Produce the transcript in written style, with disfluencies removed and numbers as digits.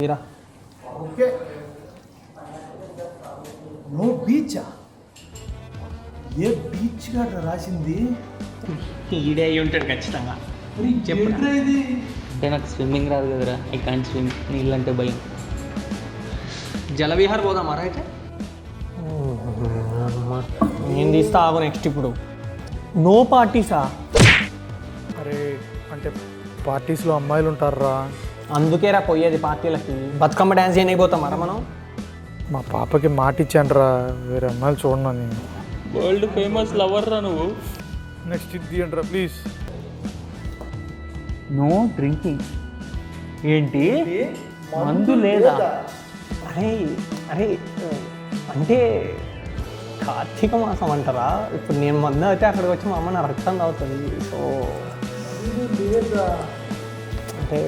Okay no బీచా? ఏ beach గా రాసింది? ఈడే అయి ఉంటాడు ఖచ్చితంగా. చెప్పరా ఇది? అంటే నాకు స్విమ్మింగ్ రాదు కదరా, ఐ కాంట్ స్విమ్, నీళ్ళంటే భయం. జలవిహార్ పోదామా అయితే? నేను తీస్తా ఆగు. నెక్స్ట్ ఇప్పుడు నో పార్టీసా? అరే అంటే పార్టీస్లో అమ్మాయిలు ఉంటారా? అందుకేరా పోయేది పార్టీలకి. బతుకమ్మ డ్యాన్స్ చేయకపోతాం మరా మనం. మా పాపకి మాట ఇచ్చానురా వేరే అమ్మాయిలు చూడనని. వరల్డ్ ఫేమస్ లవర్ రా నువ్వు. నెక్స్ట్ ఇది అంటారా ప్లీజ్. No drinking. ఏంటి మందు లేదా? అరే అరే అంటే కార్తీక మాసం అంటారా? ఇప్పుడు నేను మందు అయితే అక్కడికి వచ్చి మా అమ్మ నా రక్తం తాగుతుంది. సో అంటే